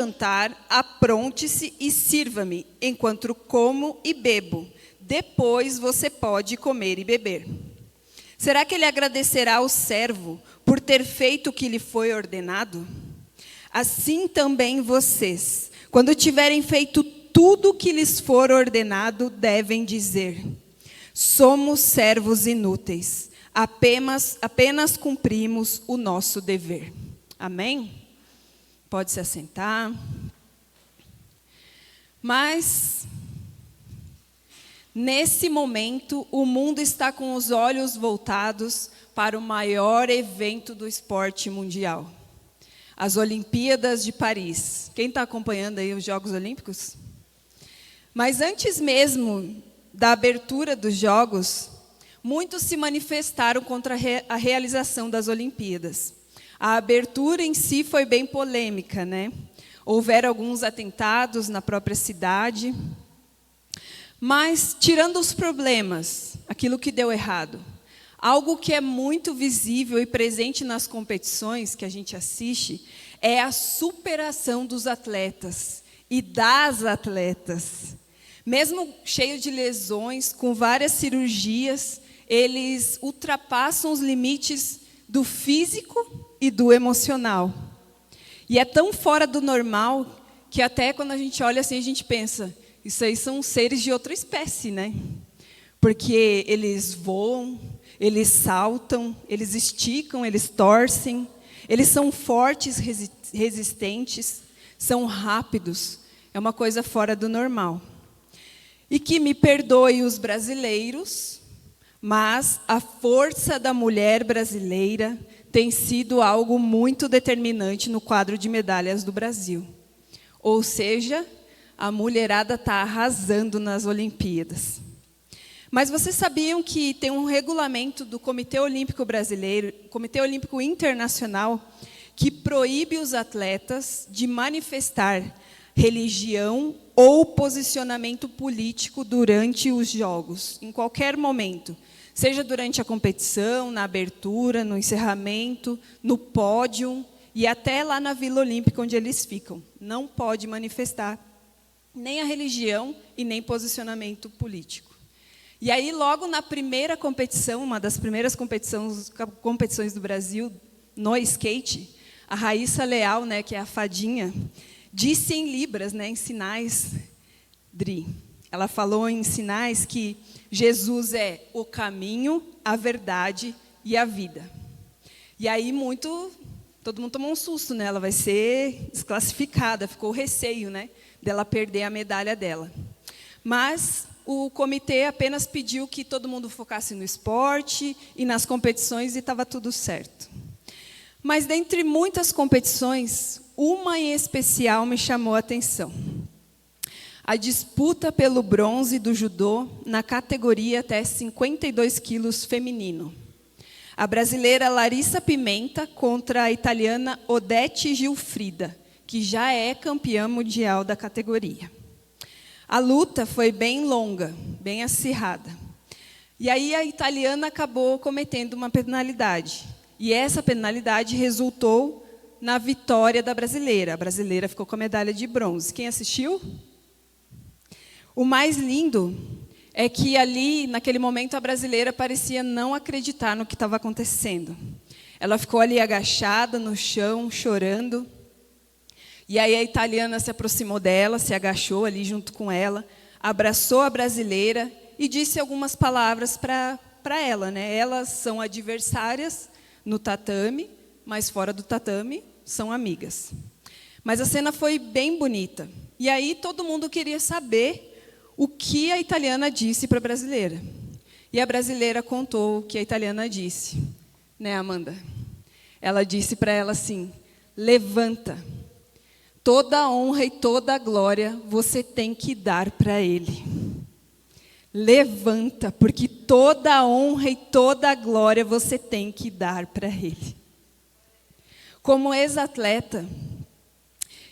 jantar, apronte-se e sirva-me, enquanto como e bebo. Depois você pode comer e beber. Será que ele agradecerá ao servo por ter feito o que lhe foi ordenado? Assim também vocês, quando tiverem feito tudo o que lhes for ordenado, devem dizer: somos servos inúteis, apenas cumprimos o nosso dever. Amém? Pode se assentar. Mas, nesse momento, o mundo está com os olhos voltados para o maior evento do esporte mundial. As Olimpíadas de Paris. Quem está acompanhando aí os Jogos Olímpicos? Mas antes mesmo da abertura dos Jogos, muitos se manifestaram contra a realização das Olimpíadas. A abertura em si foi bem polêmica, né? Houveram alguns atentados na própria cidade. Mas, tirando os problemas, aquilo que deu errado, algo que é muito visível e presente nas competições que a gente assiste é a superação dos atletas e das atletas. Mesmo cheio de lesões, com várias cirurgias, eles ultrapassam os limites do físico e do emocional. E é tão fora do normal que até quando a gente olha assim, a gente pensa, isso aí são seres de outra espécie, né? Porque eles voam, eles saltam, eles esticam, eles torcem, eles são fortes, resistentes, são rápidos. É uma coisa fora do normal. E que me perdoe os brasileiros, mas a força da mulher brasileira tem sido algo muito determinante no quadro de medalhas do Brasil. Ou seja, a mulherada está arrasando nas Olimpíadas. Mas vocês sabiam que tem um regulamento do Comitê Olímpico Brasileiro, Comitê Olímpico Internacional, que proíbe os atletas de manifestar religião ou posicionamento político durante os Jogos, em qualquer momento. Seja durante a competição, na abertura, no encerramento, no pódio e até lá na Vila Olímpica, onde eles ficam. Não pode manifestar nem a religião e nem posicionamento político. E aí, logo na primeira competição, uma das primeiras competições do Brasil, no skate, a Raíssa Leal, né, que é a fadinha, disse em libras, né, em sinais, Dri. Ela falou em sinais que Jesus é o caminho, a verdade e a vida. E aí todo mundo tomou um susto, né? Ela vai ser desclassificada, ficou receio, né, dela perder a medalha dela. Mas o comitê apenas pediu que todo mundo focasse no esporte e nas competições e estava tudo certo. Mas dentre muitas competições, uma em especial me chamou a atenção. A disputa pelo bronze do judô na categoria até 52 quilos feminino. A brasileira Larissa Pimenta contra a italiana Odete Gilfrida, que já é campeã mundial da categoria. A luta foi bem longa, bem acirrada. E aí a italiana acabou cometendo uma penalidade. E essa penalidade resultou na vitória da brasileira. A brasileira ficou com a medalha de bronze. Quem assistiu? O mais lindo é que ali, naquele momento, a brasileira parecia não acreditar no que estava acontecendo. Ela ficou ali agachada no chão, chorando. E aí a italiana se aproximou dela, se agachou ali junto com ela, abraçou a brasileira e disse algumas palavras para ela, né? Elas são adversárias no tatame, mas fora do tatame são amigas. Mas a cena foi bem bonita. E aí todo mundo queria saber o que a italiana disse para a brasileira. E a brasileira contou o que a italiana disse. Né, Amanda? Ela disse para ela assim: levanta. Toda a honra e toda a glória você tem que dar para ele. Levanta, porque toda a honra e toda a glória você tem que dar para ele. Como ex-atleta,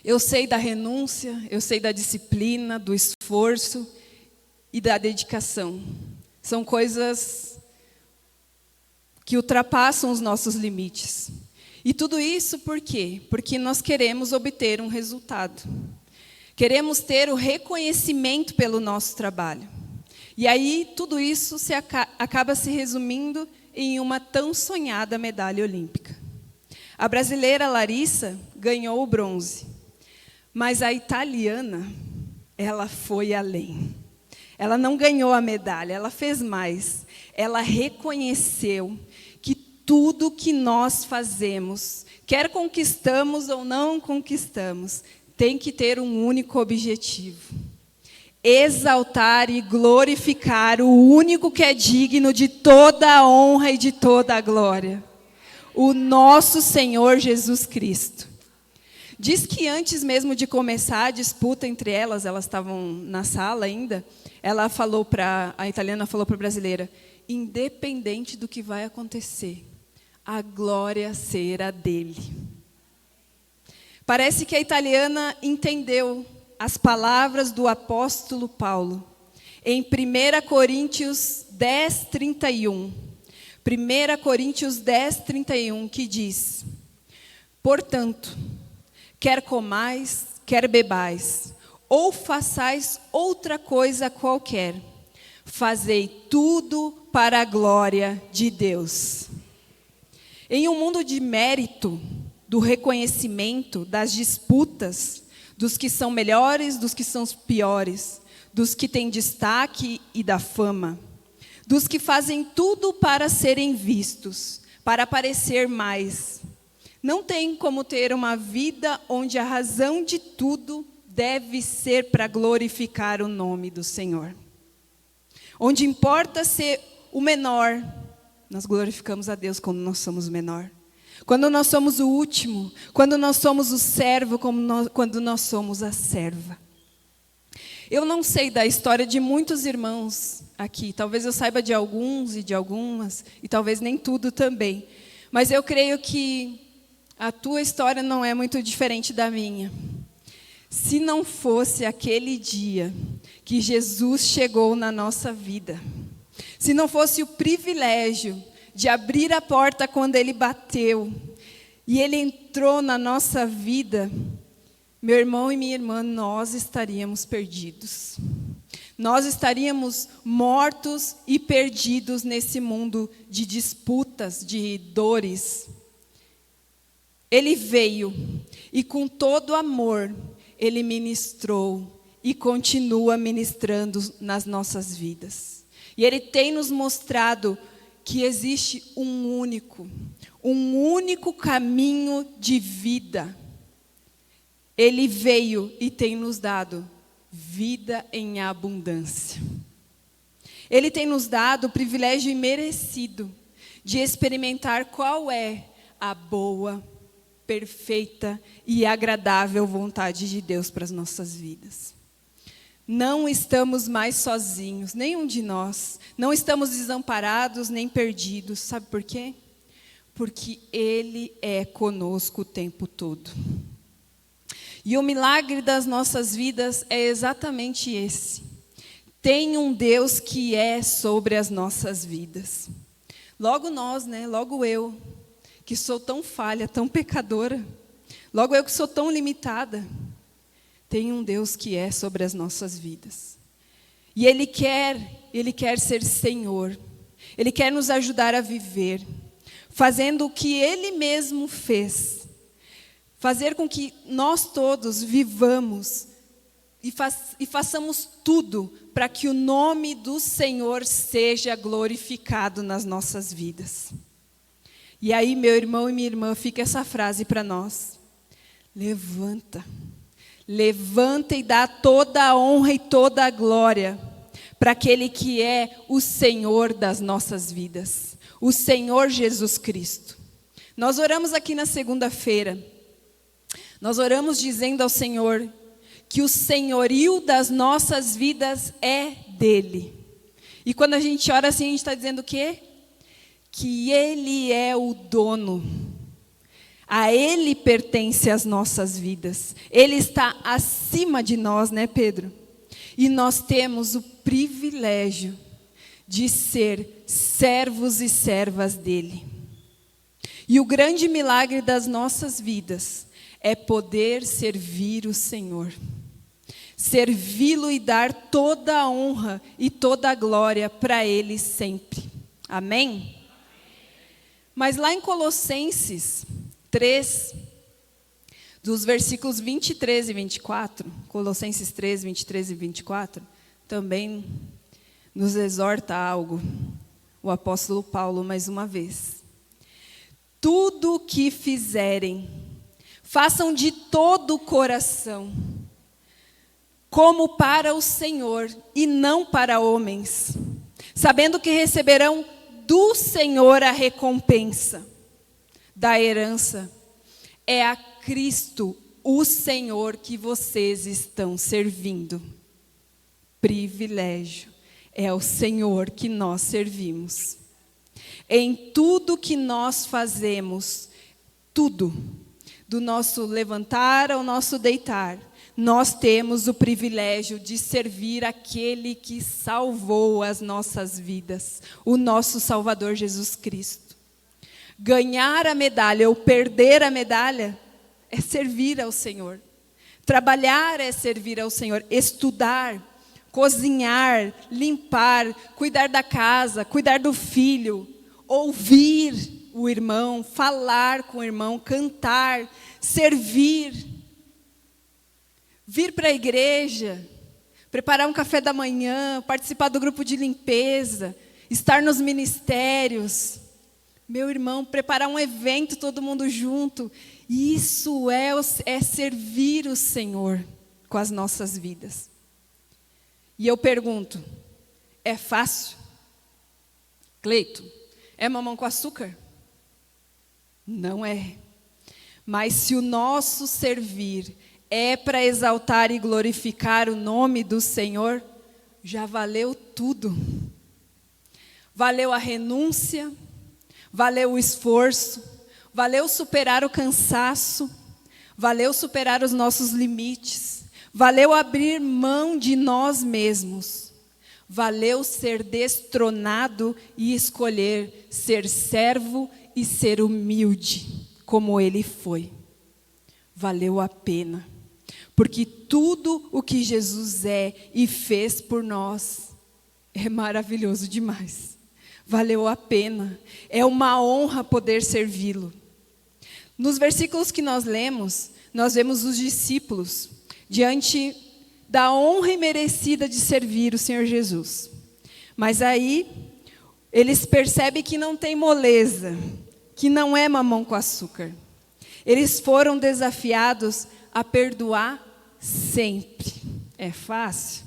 eu sei da renúncia, eu sei da disciplina, do esforço e da dedicação. São coisas que ultrapassam os nossos limites. E tudo isso por quê? Porque nós queremos obter um resultado. Queremos ter o reconhecimento pelo nosso trabalho. E aí tudo isso acaba se resumindo em uma tão sonhada medalha olímpica. A brasileira Larissa ganhou o bronze, mas a italiana, ela foi além. Ela não ganhou a medalha, ela fez mais. Ela reconheceu que tudo que nós fazemos, quer conquistamos ou não conquistamos, tem que ter um único objetivo: exaltar e glorificar o único que é digno de toda a honra e de toda a glória, o nosso Senhor Jesus Cristo. Diz que antes mesmo de começar a disputa entre elas estavam na sala ainda, a italiana falou para a brasileira: independente do que vai acontecer, a glória será dele. Parece que a italiana entendeu as palavras do apóstolo Paulo em 1 Coríntios 10:31. 1 Coríntios 10:31, que diz: portanto, quer comais, quer bebais, ou façais outra coisa qualquer, fazei tudo para a glória de Deus. Em um mundo de mérito, do reconhecimento, das disputas, dos que são melhores, dos que são piores, dos que têm destaque e da fama, dos que fazem tudo para serem vistos, para aparecer mais, não tem como ter uma vida onde a razão de tudo deve ser para glorificar o nome do Senhor. Onde importa ser o menor, nós glorificamos a Deus quando nós somos o menor. Quando nós somos o último, quando nós somos o servo, quando nós somos a serva. Eu não sei da história de muitos irmãos aqui, talvez eu saiba de alguns e de algumas, e talvez nem tudo também. Mas eu creio que a tua história não é muito diferente da minha. Se não fosse aquele dia que Jesus chegou na nossa vida, se não fosse o privilégio de abrir a porta quando Ele bateu, e Ele entrou na nossa vida, meu irmão e minha irmã, nós estaríamos perdidos. Nós estaríamos mortos e perdidos nesse mundo de disputas, de dores. Ele veio e com todo amor, Ele ministrou e continua ministrando nas nossas vidas. E Ele tem nos mostrado que existe um único caminho de vida. Ele veio e tem nos dado vida em abundância. Ele tem nos dado o privilégio imerecido de experimentar qual é a boa, perfeita e agradável vontade de Deus para as nossas vidas. Não estamos mais sozinhos, nenhum de nós. Não estamos desamparados nem perdidos. Sabe por quê? Porque Ele é conosco o tempo todo. E o milagre das nossas vidas é exatamente esse. Tem um Deus que é sobre as nossas vidas. Logo nós, logo eu, que sou tão falha, tão pecadora. Logo eu que sou tão limitada. Tem um Deus que é sobre as nossas vidas. E Ele quer ser Senhor. Ele quer nos ajudar a viver, fazendo o que Ele mesmo fez. Fazer com que nós todos vivamos e façamos tudo para que o nome do Senhor seja glorificado nas nossas vidas. E aí, meu irmão e minha irmã, fica essa frase para nós. Levanta e dá toda a honra e toda a glória para aquele que é o Senhor das nossas vidas, o Senhor Jesus Cristo. Nós oramos aqui na segunda-feira, nós oramos dizendo ao Senhor que o senhorio das nossas vidas é dele. E quando a gente ora assim, a gente está dizendo o quê? Que Ele é o dono. A Ele pertence as nossas vidas. Ele está acima de nós, né, Pedro? E nós temos o privilégio de ser servos e servas dele. E o grande milagre das nossas vidas é poder servir o Senhor. Servi-lo e dar toda a honra e toda a glória para Ele sempre. Amém? Mas lá em Colossenses 3, dos versículos 23 e 24, Colossenses 3, 23 e 24, também nos exorta algo, o apóstolo Paulo mais uma vez. Tudo o que fizerem, façam de todo o coração, como para o Senhor e não para homens, sabendo que receberão do Senhor a recompensa da herança. É a Cristo, o Senhor, que vocês estão servindo. Privilégio. É ao Senhor que nós servimos. Em tudo que nós fazemos, tudo, do nosso levantar ao nosso deitar, nós temos o privilégio de servir aquele que salvou as nossas vidas, o nosso Salvador Jesus Cristo. Ganhar a medalha ou perder a medalha é servir ao Senhor. Trabalhar é servir ao Senhor. Estudar, cozinhar, limpar, cuidar da casa, cuidar do filho, ouvir o irmão, falar com o irmão, cantar, servir, vir para a igreja, preparar um café da manhã, participar do grupo de limpeza, estar nos ministérios. Meu irmão, preparar um evento, todo mundo junto. Isso é servir o Senhor com as nossas vidas. E eu pergunto, é fácil? Cleito, é mamão com açúcar? Não é. Mas se o nosso servir é para exaltar e glorificar o nome do Senhor, já valeu tudo. Valeu a renúncia, valeu o esforço, valeu superar o cansaço, valeu superar os nossos limites, valeu abrir mão de nós mesmos, valeu ser destronado e escolher ser servo e ser humilde, como ele foi. Valeu a pena, porque tudo o que Jesus é e fez por nós é maravilhoso demais. Valeu a pena, é uma honra poder servi-lo. Nos versículos que nós lemos, nós vemos os discípulos diante da honra imerecida de servir o Senhor Jesus. Mas aí, eles percebem que não tem moleza, que não é mamão com açúcar. Eles foram desafiados a perdoar sempre. É fácil?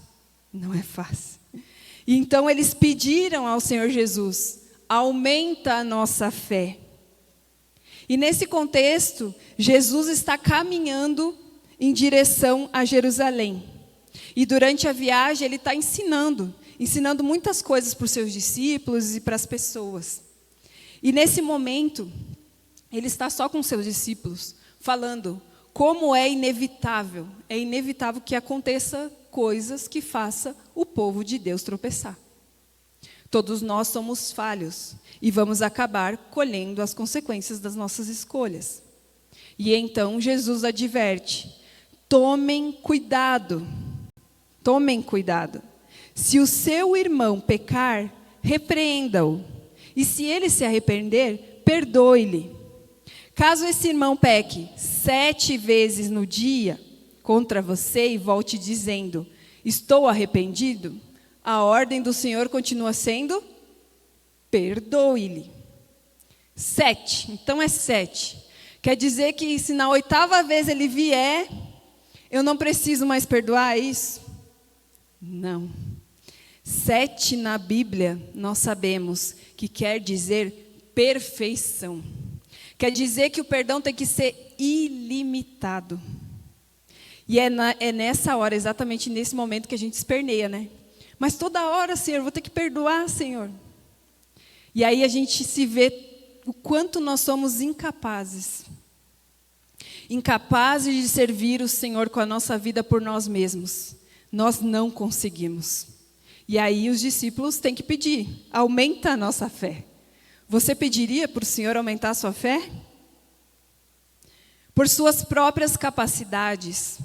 Não é fácil. E então eles pediram ao Senhor Jesus, aumenta a nossa fé. E nesse contexto, Jesus está caminhando em direção a Jerusalém. E durante a viagem ele está ensinando muitas coisas para os seus discípulos e para as pessoas. E nesse momento, ele está só com os seus discípulos, falando como é inevitável que aconteça coisas que faça o povo de Deus tropeçar. Todos nós somos falhos e vamos acabar colhendo as consequências das nossas escolhas. E então Jesus adverte: tomem cuidado. Tomem cuidado. Se o seu irmão pecar, repreenda-o. E se ele se arrepender, perdoe-lhe. Caso esse irmão peque 7 vezes no dia contra você e volte dizendo, estou arrependido, a ordem do Senhor continua sendo, perdoe-lhe. 7, então é 7. Quer dizer que se na 8ª vez ele vier, eu não preciso mais perdoar, é isso? Não. 7 na Bíblia, nós sabemos que quer dizer perfeição. Quer dizer que o perdão tem que ser ilimitado. E é nessa hora, exatamente nesse momento que a gente esperneia, né? Mas toda hora, Senhor, eu vou ter que perdoar, Senhor. E aí a gente se vê o quanto nós somos incapazes. Incapazes de servir o Senhor com a nossa vida por nós mesmos. Nós não conseguimos. E aí os discípulos têm que pedir, aumenta a nossa fé. Você pediria para o Senhor aumentar a sua fé? Por suas próprias capacidades,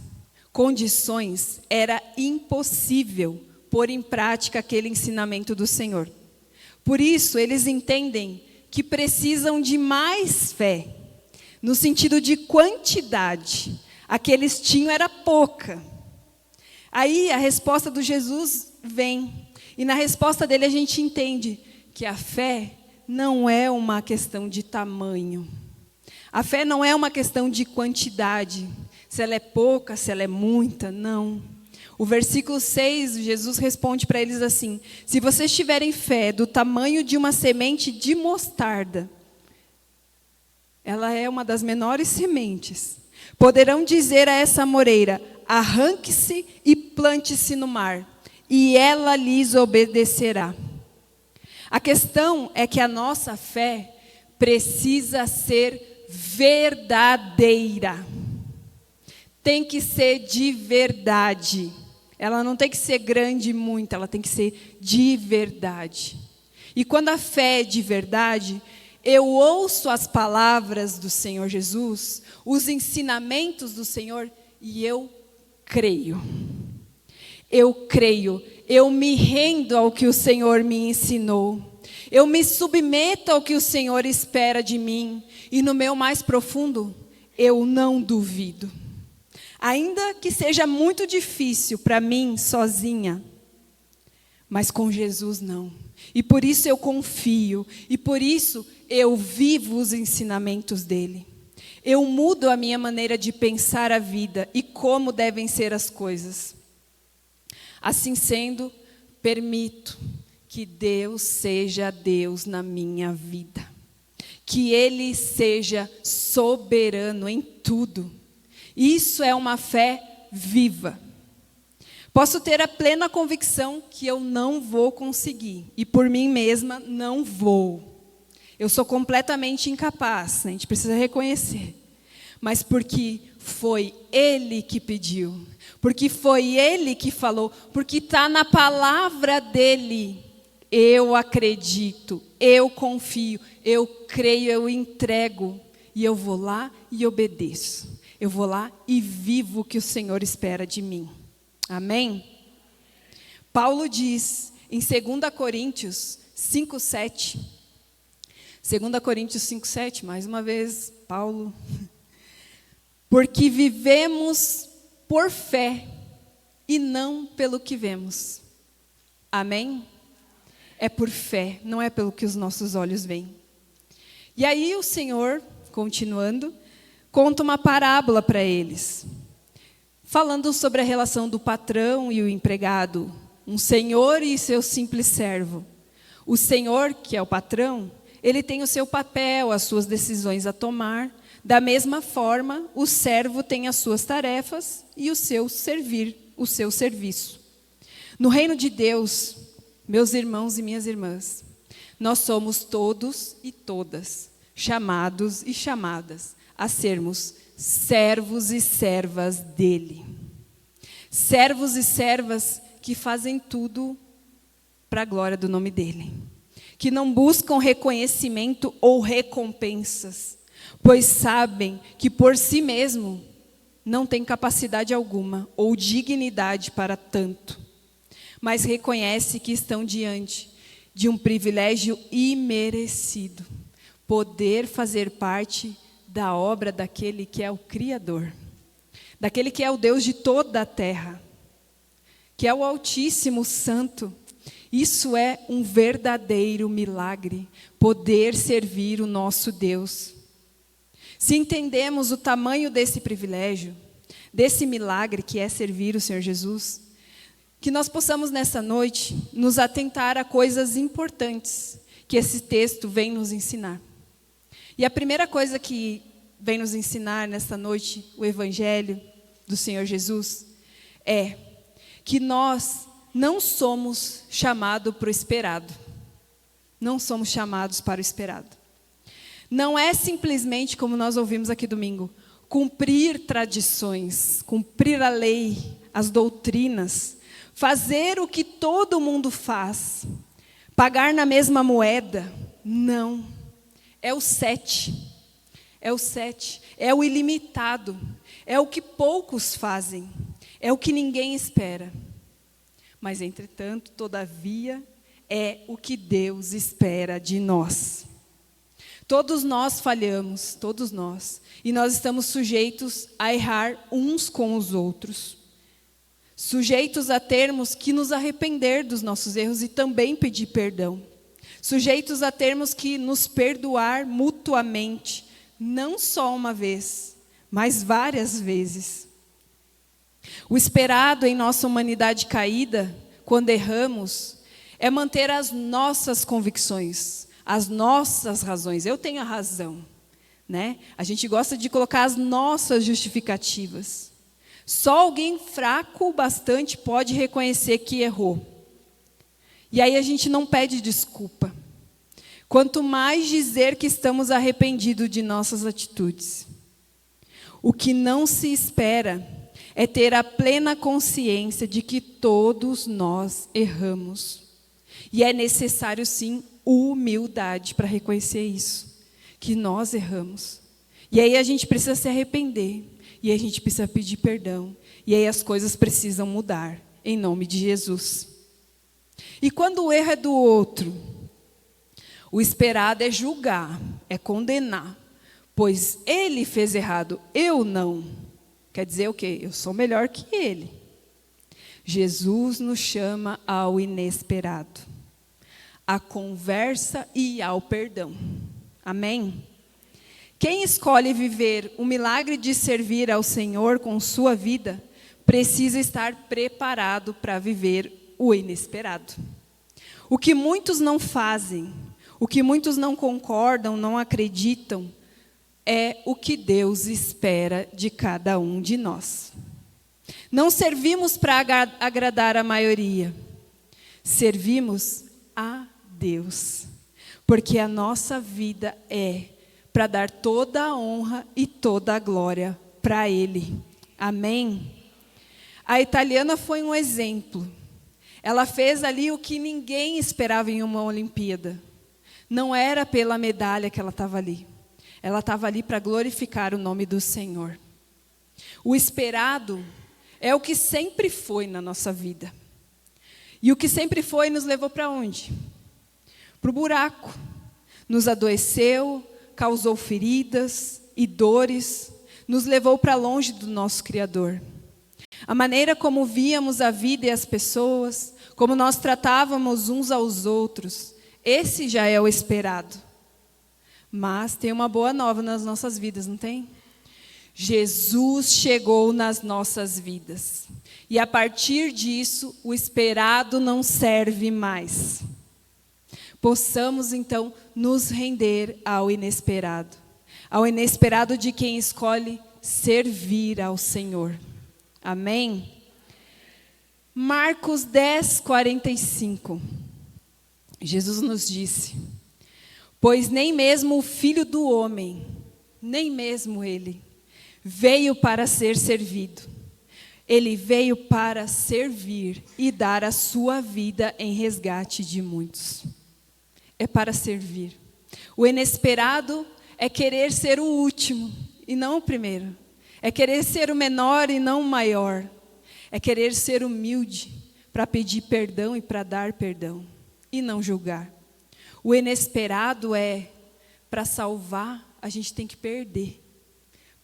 condições, era impossível pôr em prática aquele ensinamento do Senhor. Por isso, eles entendem que precisam de mais fé, no sentido de quantidade. A que eles tinham era pouca. Aí a resposta do Jesus vem. E na resposta dele a gente entende que a fé não é uma questão de tamanho. A fé não é uma questão de quantidade. Se ela é pouca, se ela é muita, não. O versículo 6, Jesus responde para eles assim: se vocês tiverem fé do tamanho de uma semente de mostarda, ela é uma das menores sementes, poderão dizer a essa amoreira: arranque-se e plante-se no mar, e ela lhes obedecerá. A questão é que a nossa fé precisa ser verdadeira. Tem que ser de verdade. Ela não tem que ser grande muito, ela tem que ser de verdade. E quando a fé é de verdade, eu ouço as palavras do Senhor Jesus, os ensinamentos do Senhor, e eu creio. Eu creio, eu me rendo ao que o Senhor me ensinou. Eu me submeto ao que o Senhor espera de mim. E no meu mais profundo, eu não duvido. Ainda que seja muito difícil para mim sozinha, mas com Jesus não. E por isso eu confio, e por isso eu vivo os ensinamentos dele. Eu mudo a minha maneira de pensar a vida e como devem ser as coisas. Assim sendo, permito que Deus seja Deus na minha vida. Que Ele seja soberano em tudo. Isso é uma fé viva. Posso ter a plena convicção que eu não vou conseguir. E por mim mesma, não vou. Eu sou completamente incapaz, né? A gente precisa reconhecer. Mas porque foi Ele que pediu. Porque foi Ele que falou. Porque está na palavra dEle. Eu acredito, eu confio, eu creio, eu entrego. E eu vou lá e obedeço. Eu vou lá e vivo o que o Senhor espera de mim. Amém? Paulo diz em 2 Coríntios 5:7. 2 Coríntios 5:7, mais uma vez, Paulo. Porque vivemos por fé e não pelo que vemos. Amém? É por fé, não é pelo que os nossos olhos veem. E aí o Senhor, continuando, conta uma parábola para eles, falando sobre a relação do patrão e o empregado, um senhor e seu simples servo. O senhor, que é o patrão, ele tem o seu papel, as suas decisões a tomar. Da mesma forma, o servo tem as suas tarefas e o seu serviço. No reino de Deus, meus irmãos e minhas irmãs, nós somos todos e todas chamados e chamadas a sermos servos e servas dele. Servos e servas que fazem tudo para a glória do nome dele. Que não buscam reconhecimento ou recompensas, pois sabem que por si mesmo não têm capacidade alguma ou dignidade para tanto. Mas reconhece que estão diante de um privilégio imerecido. Poder fazer parte da obra daquele que é o Criador, daquele que é o Deus de toda a terra, que é o Altíssimo Santo. Isso é um verdadeiro milagre, poder servir o nosso Deus. Se entendemos o tamanho desse privilégio, desse milagre que é servir o Senhor Jesus, que nós possamos nessa noite nos atentar a coisas importantes que esse texto vem nos ensinar. E a primeira coisa que vem nos ensinar nesta noite, o Evangelho do Senhor Jesus, é que nós não somos chamados para o esperado. Não somos chamados para o esperado. Não é simplesmente, como nós ouvimos aqui domingo, cumprir tradições, cumprir a lei, as doutrinas, fazer o que todo mundo faz, pagar na mesma moeda. Não. é o 7. É o 7. É o ilimitado. É o que poucos fazem. É o que ninguém espera. Mas, entretanto, todavia, é o que Deus espera de nós. Todos nós falhamos, todos nós. E nós estamos sujeitos a errar uns com os outros. Sujeitos a termos que nos arrepender dos nossos erros e também pedir perdão. Sujeitos a termos que nos perdoar mutuamente, não só uma vez, mas várias vezes. O esperado em nossa humanidade caída, quando erramos, é manter as nossas convicções, as nossas razões. Eu tenho a razão, né? A gente gosta de colocar as nossas justificativas. Só alguém fraco o bastante pode reconhecer que errou. E aí a gente não pede desculpa. Quanto mais dizer que estamos arrependidos de nossas atitudes. O que não se espera é ter a plena consciência de que todos nós erramos. E é necessário, sim, humildade para reconhecer isso, que nós erramos. E aí a gente precisa se arrepender, e a gente precisa pedir perdão, e aí as coisas precisam mudar, em nome de Jesus. E quando o erro é do outro, o esperado é julgar, é condenar, pois ele fez errado, eu não. Quer dizer o quê? Eu sou melhor que ele. Jesus nos chama ao inesperado, à conversa e ao perdão. Amém? Quem escolhe viver o milagre de servir ao Senhor com sua vida, precisa estar preparado para viver o inesperado. O que muitos não fazem, o que muitos não concordam, não acreditam, é o que Deus espera de cada um de nós. Não servimos para agradar a maioria, servimos a Deus, porque a nossa vida é para dar toda a honra e toda a glória para Ele. Amém? A italiana foi um exemplo. Ela fez ali o que ninguém esperava em uma Olimpíada. Não era pela medalha que ela estava ali. Ela estava ali para glorificar o nome do Senhor. O esperado é o que sempre foi na nossa vida. E o que sempre foi nos levou para onde? Para o buraco. Nos adoeceu, causou feridas e dores, nos levou para longe do nosso Criador. A maneira como víamos a vida e as pessoas, como nós tratávamos uns aos outros, esse já é o esperado. Mas tem uma boa nova nas nossas vidas, não tem? Jesus chegou nas nossas vidas. E a partir disso, o esperado não serve mais. Possamos, então, nos render ao inesperado de quem escolhe servir ao Senhor. Amém? Marcos 10, 45. Jesus nos disse: pois nem mesmo o Filho do Homem, nem mesmo Ele, veio para ser servido. Ele veio para servir e dar a sua vida em resgate de muitos. É para servir. O inesperado é querer ser o último e não o primeiro. É querer ser o menor e não o maior. É querer ser humilde para pedir perdão e para dar perdão e não julgar. O inesperado é, para salvar, a gente tem que perder.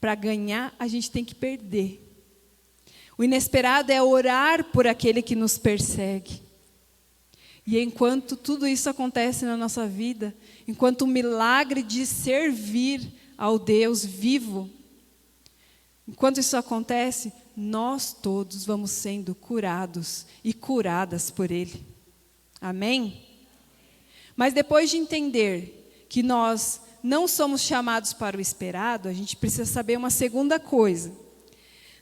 Para ganhar, a gente tem que perder. O inesperado é orar por aquele que nos persegue. E enquanto tudo isso acontece na nossa vida, enquanto o milagre de servir ao Deus vivo, enquanto isso acontece, nós todos vamos sendo curados e curadas por Ele. Amém? Mas depois de entender que nós não somos chamados para o esperado, a gente precisa saber uma segunda coisa.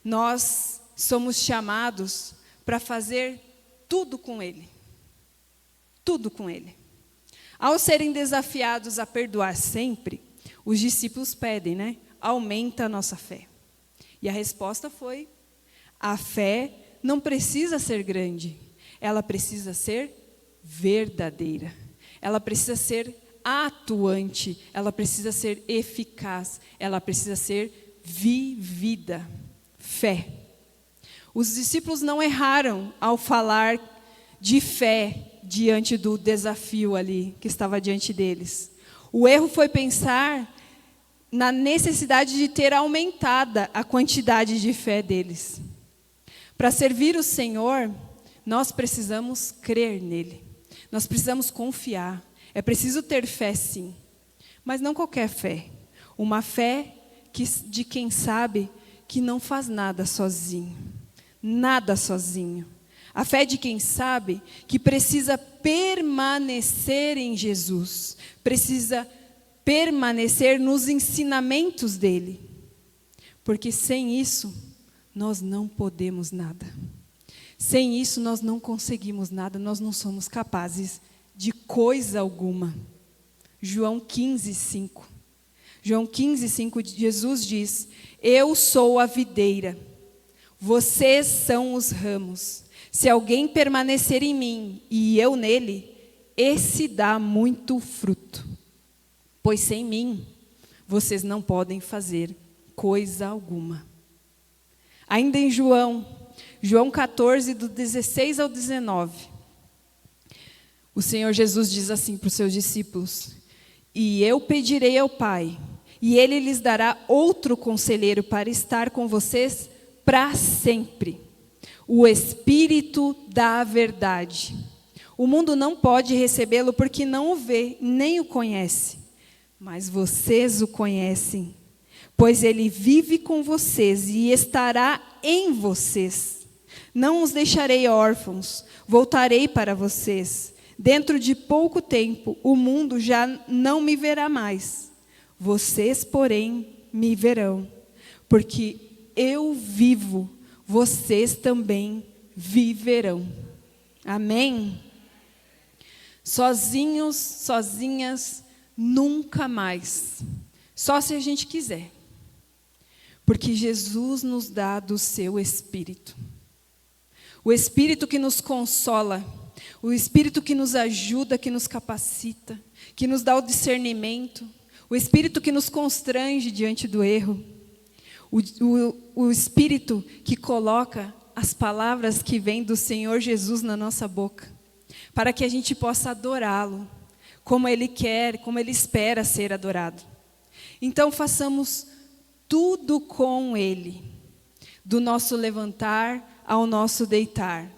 Nós somos chamados para fazer tudo com Ele. Tudo com Ele. Ao serem desafiados a perdoar sempre, os discípulos pedem, né? Aumenta a nossa fé. E a resposta foi: a fé não precisa ser grande, ela precisa ser verdadeira. Ela precisa ser atuante, ela precisa ser eficaz, ela precisa ser vivida. Fé. Os discípulos não erraram ao falar de fé diante do desafio ali que estava diante deles. O erro foi pensar na necessidade de ter aumentada a quantidade de fé deles. Para servir o Senhor, nós precisamos crer nele. Nós precisamos confiar. É preciso ter fé, sim. Mas não qualquer fé. Uma fé de quem sabe que não faz nada sozinho. Nada sozinho. A fé de quem sabe que precisa permanecer em Jesus. Precisa permanecer nos ensinamentos dele. Porque sem isso, nós não podemos nada. Sem isso, nós não conseguimos nada, nós não somos capazes de coisa alguma. João 15:5. João 15:5, Jesus diz: eu sou a videira, vocês são os ramos. Se alguém permanecer em mim e eu nele, esse dá muito fruto. Pois sem mim, vocês não podem fazer coisa alguma. Ainda em João 14, do 16 ao 19. O Senhor Jesus diz assim para os seus discípulos: e eu pedirei ao Pai, e Ele lhes dará outro conselheiro para estar com vocês para sempre. O Espírito da verdade. O mundo não pode recebê-lo porque não o vê, nem o conhece. Mas vocês o conhecem, pois Ele vive com vocês e estará em vocês. Não os deixarei órfãos, voltarei para vocês. Dentro de pouco tempo, o mundo já não me verá mais. Vocês, porém, me verão. Porque eu vivo, vocês também viverão. Amém? Sozinhos, sozinhas, nunca mais. Só se a gente quiser. Porque Jesus nos dá do seu Espírito. O Espírito que nos consola, o Espírito que nos ajuda, que nos capacita, que nos dá o discernimento, o Espírito que nos constrange diante do erro, o Espírito que coloca as palavras que vêm do Senhor Jesus na nossa boca, para que a gente possa adorá-lo, como Ele quer, como Ele espera ser adorado. Então façamos tudo com Ele, do nosso levantar ao nosso deitar.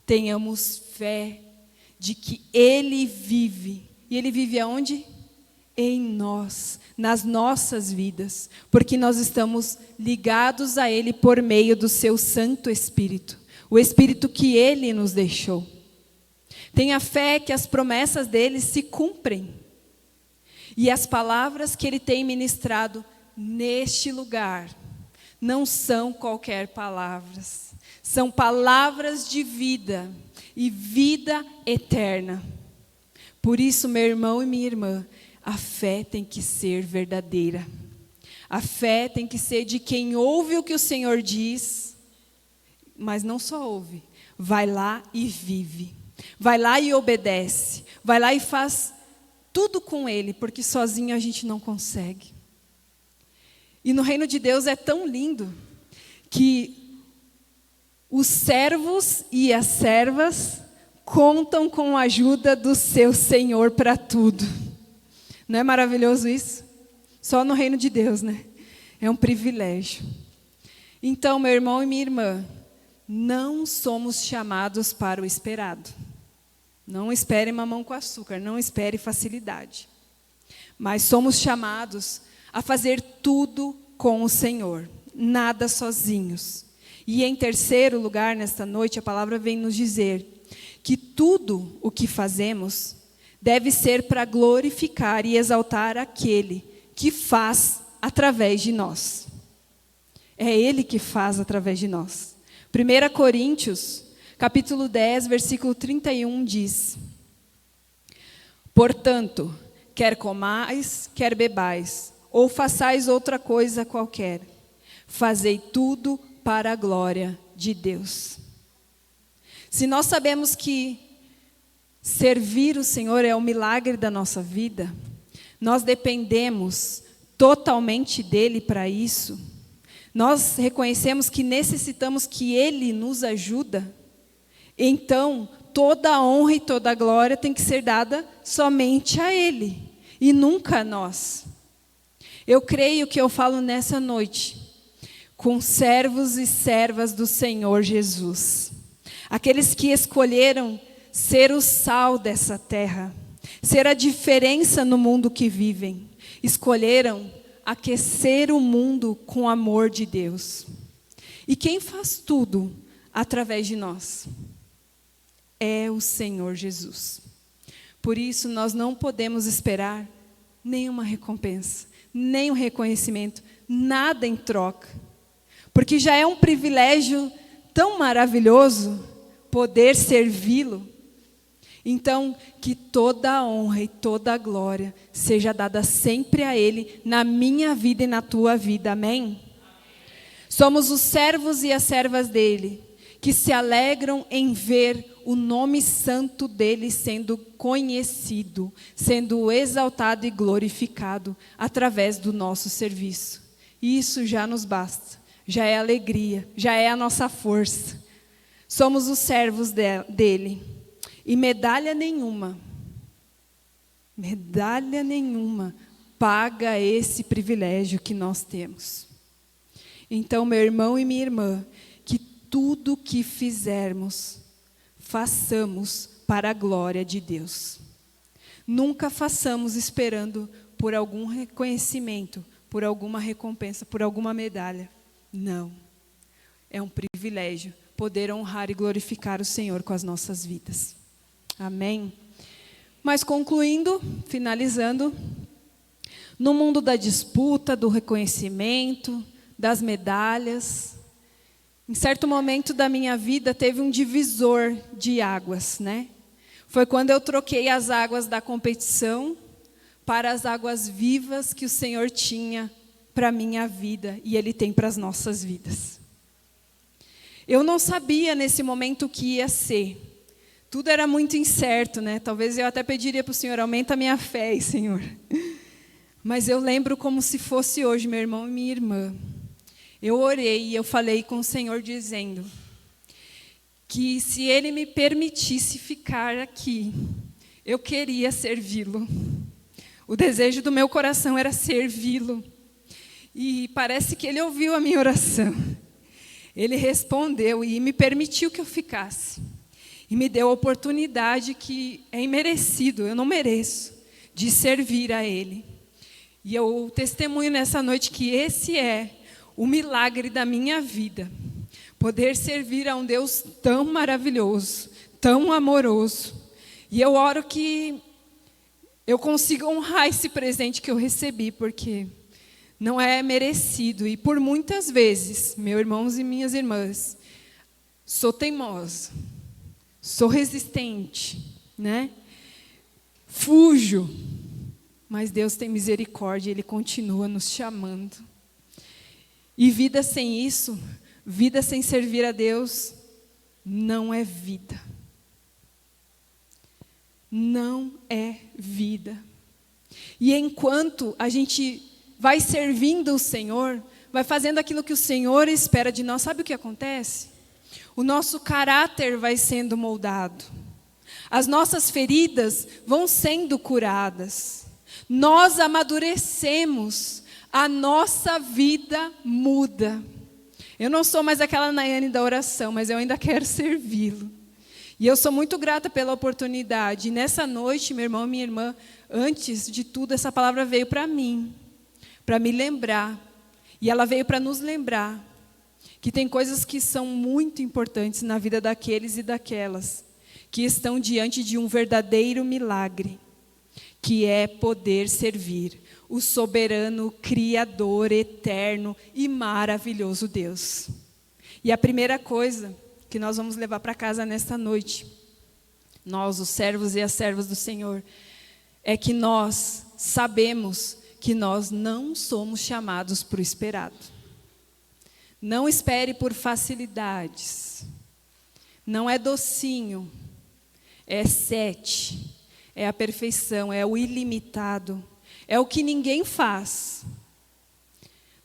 Tenhamos fé de que Ele vive. E Ele vive aonde? Em nós, nas nossas vidas. Porque nós estamos ligados a Ele por meio do seu Santo Espírito. O Espírito que Ele nos deixou. Tenha fé que as promessas dele se cumprem. E as palavras que Ele tem ministrado neste lugar não são qualquer palavras. São palavras de vida e vida eterna. Por isso, meu irmão e minha irmã, a fé tem que ser verdadeira. A fé tem que ser de quem ouve o que o Senhor diz, mas não só ouve, vai lá e vive. Vai lá e obedece. Vai lá e faz tudo com Ele, porque sozinho a gente não consegue. E no reino de Deus é tão lindo que os servos e as servas contam com a ajuda do seu Senhor para tudo. Não é maravilhoso isso? Só no reino de Deus, né? É um privilégio. Então, meu irmão e minha irmã, não somos chamados para o esperado. Não espere mamão com açúcar, não espere facilidade. Mas somos chamados a fazer tudo com o Senhor, nada sozinhos. E em terceiro lugar, nesta noite, a palavra vem nos dizer que tudo o que fazemos deve ser para glorificar e exaltar aquele que faz através de nós. É Ele que faz através de nós. 1 Coríntios, capítulo 10, versículo 31 diz: portanto, quer comais, quer bebais, ou façais outra coisa qualquer, fazei tudo para a glória de Deus. Se nós sabemos que Servir o Senhor é o milagre da nossa vida. Nós dependemos totalmente dele para isso. Nós reconhecemos que necessitamos que ele nos ajuda. Então, toda a honra e toda a glória tem que ser dada somente a ele e nunca a nós. Eu creio que eu falo nessa noite com servos e servas do Senhor Jesus. Aqueles que escolheram ser o sal dessa terra, ser a diferença no mundo que vivem. Escolheram aquecer o mundo com o amor de Deus. E quem faz tudo através de nós? É o Senhor Jesus. Por isso, nós não podemos esperar nenhuma recompensa, nem um reconhecimento, nada em troca. Porque já é um privilégio tão maravilhoso poder servi-lo. Então, que toda a honra e toda a glória seja dada sempre a Ele, na minha vida e na tua vida. Amém? Somos os servos e as servas dEle, que se alegram em ver o nome santo dEle sendo conhecido, sendo exaltado e glorificado através do nosso serviço. Isso já nos basta, já é alegria, já é a nossa força. Somos os servos dEle. E medalha nenhuma paga esse privilégio que nós temos. Então, meu irmão e minha irmã, que tudo que fizermos, façamos para a glória de Deus. Nunca façamos esperando por algum reconhecimento, por alguma recompensa, por alguma medalha. Não. É um privilégio poder honrar e glorificar o Senhor com as nossas vidas. Amém? Mas concluindo, finalizando, no mundo da disputa, do reconhecimento, das medalhas, em certo momento da minha vida teve um divisor de águas, né? Foi quando eu troquei as águas da competição para as águas vivas que o Senhor tinha para a minha vida e Ele tem para as nossas vidas. Eu não sabia nesse momento o que ia ser. Tudo era muito incerto, né? Talvez eu até pediria para o Senhor, aumenta a minha fé, Senhor. Mas eu lembro como se fosse hoje, meu irmão e minha irmã. Eu orei e eu falei com o Senhor dizendo que se Ele me permitisse ficar aqui, eu queria servi-lo. O desejo do meu coração era servi-lo. E parece que Ele ouviu a minha oração. Ele respondeu e me permitiu que eu ficasse. E me deu a oportunidade que é imerecido, eu não mereço, de servir a Ele. E eu testemunho nessa noite que esse é o milagre da minha vida. Poder servir a um Deus tão maravilhoso, tão amoroso. E eu oro que eu consiga honrar esse presente que eu recebi, porque não é merecido. E por muitas vezes, meus irmãos e minhas irmãs, sou teimosa. Sou resistente, né? Fujo, mas Deus tem misericórdia, Ele continua nos chamando. E vida sem isso, vida sem servir a Deus, não é vida. Não é vida. E enquanto a gente vai servindo o Senhor, vai fazendo aquilo que o Senhor espera de nós, sabe o que acontece? O nosso caráter vai sendo moldado. As nossas feridas vão sendo curadas. Nós amadurecemos. A nossa vida muda. Eu não sou mais aquela Nayane da oração, mas eu ainda quero servi-lo. E eu sou muito grata pela oportunidade. E nessa noite, meu irmão e minha irmã, antes de tudo, essa palavra veio para mim, para me lembrar. E ela veio para nos lembrar que tem coisas que são muito importantes na vida daqueles e daquelas que estão diante de um verdadeiro milagre, que é poder servir o soberano, criador, eterno e maravilhoso Deus. E a primeira coisa que nós vamos levar para casa nesta noite, nós, os servos e as servas do Senhor, é que nós sabemos que nós não somos chamados para o esperado. Não espere por facilidades. Não é docinho. é 7, é a perfeição, é o ilimitado, é o que ninguém faz.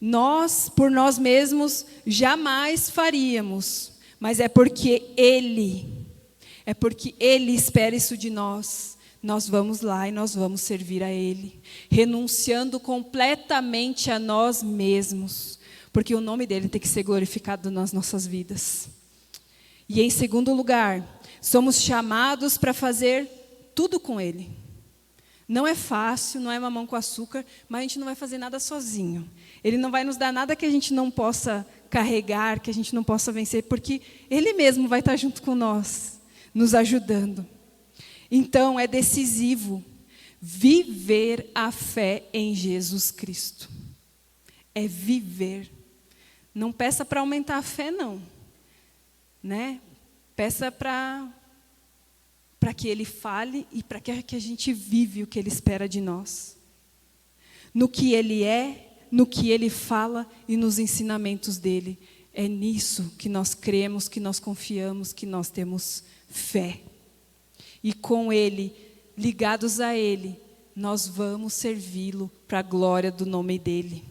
Nós, por nós mesmos, jamais faríamos, mas é porque Ele espera isso de nós. Nós vamos lá e nós vamos servir a Ele, renunciando completamente a nós mesmos, porque o nome dEle tem que ser glorificado nas nossas vidas. E em segundo lugar, somos chamados para fazer tudo com Ele. Não é fácil, não é mamão com açúcar, mas a gente não vai fazer nada sozinho. Ele não vai nos dar nada que a gente não possa carregar, que a gente não possa vencer, porque Ele mesmo vai estar junto com nós, nos ajudando. Então, é decisivo viver a fé em Jesus Cristo. É viver. Não peça para aumentar a fé, não. Né? Peça para que Ele fale e para que a gente vive o que Ele espera de nós. No que Ele é, no que Ele fala e nos ensinamentos dEle. É nisso que nós cremos, que nós confiamos, que nós temos fé. E com Ele, ligados a Ele, nós vamos servi-lo para a glória do nome dEle.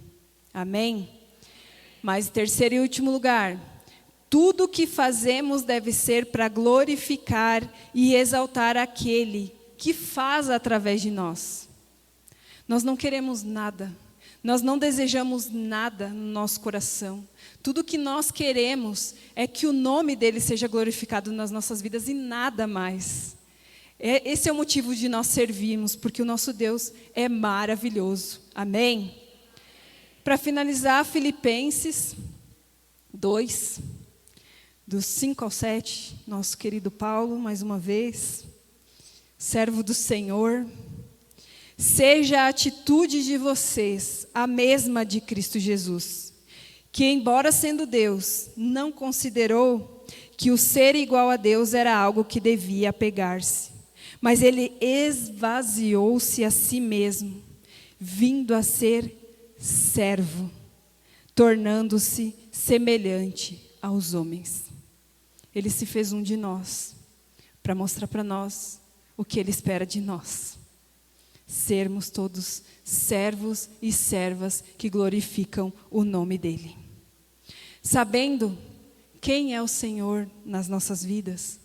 Amém? Mas em terceiro e último lugar, tudo o que fazemos deve ser para glorificar e exaltar aquele que faz através de nós. Nós não queremos nada, nós não desejamos nada no nosso coração. Tudo que nós queremos é que o nome dEle seja glorificado nas nossas vidas e nada mais. Esse é o motivo de nós servirmos, porque o nosso Deus é maravilhoso. Amém? Para finalizar, Filipenses 2, dos 5 ao 7, nosso querido Paulo, mais uma vez, servo do Senhor. Seja a atitude de vocês a mesma de Cristo Jesus, que, embora sendo Deus, não considerou que o ser igual a Deus era algo que devia apegar-se. Mas Ele esvaziou-se a si mesmo, vindo a ser servo, tornando-se semelhante aos homens. Ele se fez um de nós, para mostrar para nós o que Ele espera de nós. Sermos todos servos e servas que glorificam o nome dEle. Sabendo quem é o Senhor nas nossas vidas,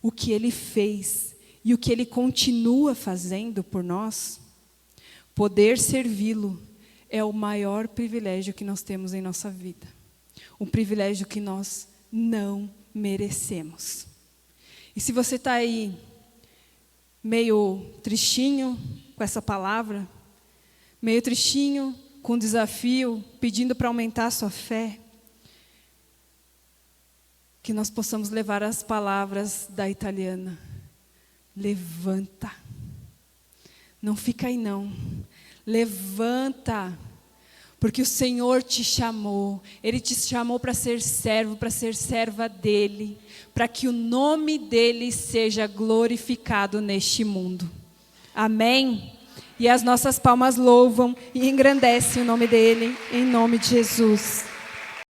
o que Ele fez e o que Ele continua fazendo por nós, poder servi-lo é o maior privilégio que nós temos em nossa vida. Um privilégio que nós não merecemos. E se você está aí meio tristinho com essa palavra, meio tristinho com o desafio, pedindo para aumentar a sua fé, que nós possamos levar as palavras da italiana. Levanta. Não fica aí não. Levanta. Porque o Senhor te chamou. Ele te chamou para ser servo, para ser serva dEle. Para que o nome dEle seja glorificado neste mundo. Amém? E as nossas palmas louvam e engrandecem o nome dEle, em nome de Jesus.